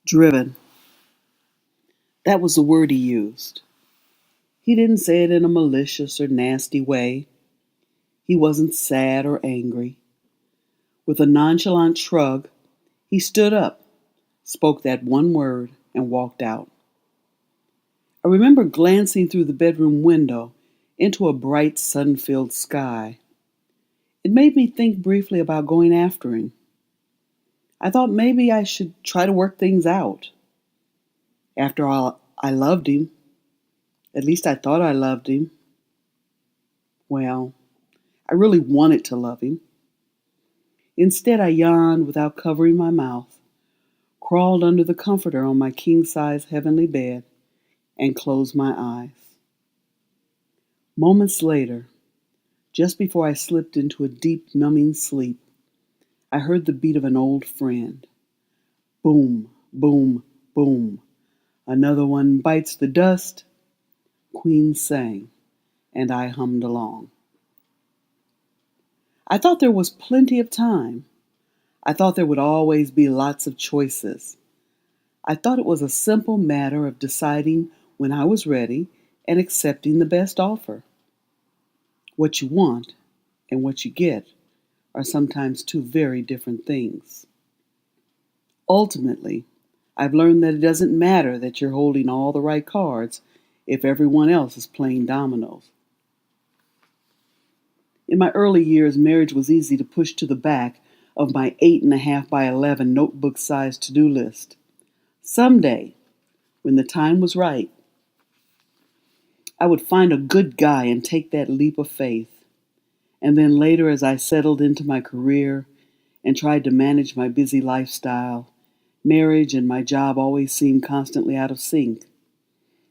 Driven. That was the word he used. He didn't say it in a malicious or nasty way. He wasn't sad or angry. With a nonchalant shrug, he stood up, spoke that one word, and walked out. I remember glancing through the bedroom window into a bright, sun-filled sky. It made me think briefly about going after him. I thought maybe I should try to work things out. After all, I loved him. At least I thought I loved him. Well, I really wanted to love him. Instead, I yawned without covering my mouth, crawled under the comforter on my king-size heavenly bed, and closed my eyes. Moments later, just before I slipped into a deep, numbing sleep, I heard the beat of an old friend. Boom, boom, boom. Another one bites the dust. Queen sang, and I hummed along. I thought there was plenty of time. I thought there would always be lots of choices. I thought it was a simple matter of deciding when I was ready and accepting the best offer. What you want and what you get are sometimes two very different things. Ultimately, I've learned that it doesn't matter that you're holding all the right cards if everyone else is playing dominoes. In my early years, marriage was easy to push to the back of my 8.5 by 11 notebook-sized to-do list. Someday, when the time was right, I would find a good guy and take that leap of faith. And then later, as I settled into my career and tried to manage my busy lifestyle, marriage and my job always seemed constantly out of sync.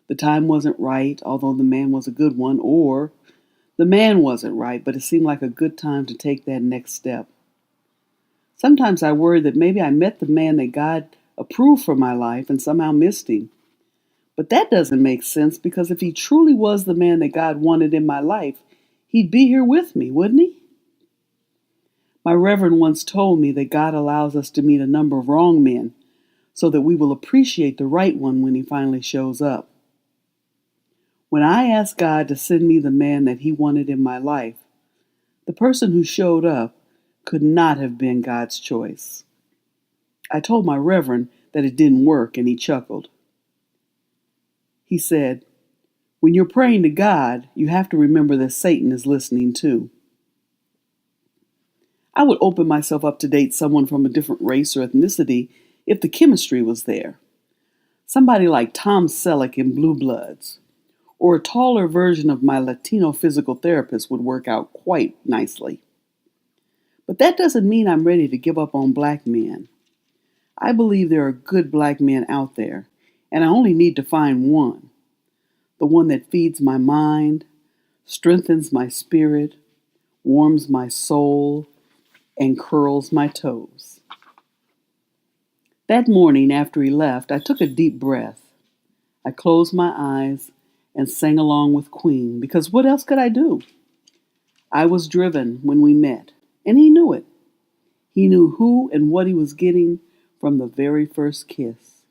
The time wasn't right, although the man was a good one, or the man wasn't right, but it seemed like a good time to take that next step. Sometimes I worried that maybe I met the man that God approved for my life and somehow missed him. But that doesn't make sense because if he truly was the man that God wanted in my life, he'd be here with me, wouldn't he? My reverend once told me that God allows us to meet a number of wrong men so that we will appreciate the right one when he finally shows up. When I asked God to send me the man that he wanted in my life, the person who showed up could not have been God's choice. I told my reverend that it didn't work, and he chuckled. He said, "When you're praying to God, you have to remember that Satan is listening too." I would open myself up to date someone from a different race or ethnicity if the chemistry was there. Somebody like Tom Selleck in Blue Bloods, or a taller version of my Latino physical therapist would work out quite nicely. But that doesn't mean I'm ready to give up on black men. I believe there are good black men out there, and I only need to find one. The one that feeds my mind, strengthens my spirit, warms my soul, and curls my toes. That morning after he left, I took a deep breath. I closed my eyes and sang along with Queen, because what else could I do? I was driven when we met, and he knew it. He knew who and what he was getting from the very first kiss.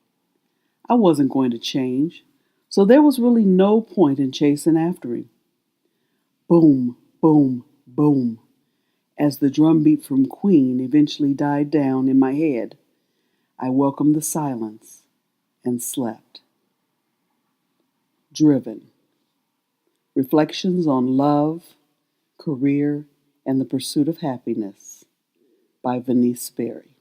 I wasn't going to change, so there was really no point in chasing after him. Boom, boom, boom. As the drumbeat from Queen eventually died down in my head, I welcomed the silence and slept. Driven. Reflections on Love, Career, and the Pursuit of Happiness by Venise Berry.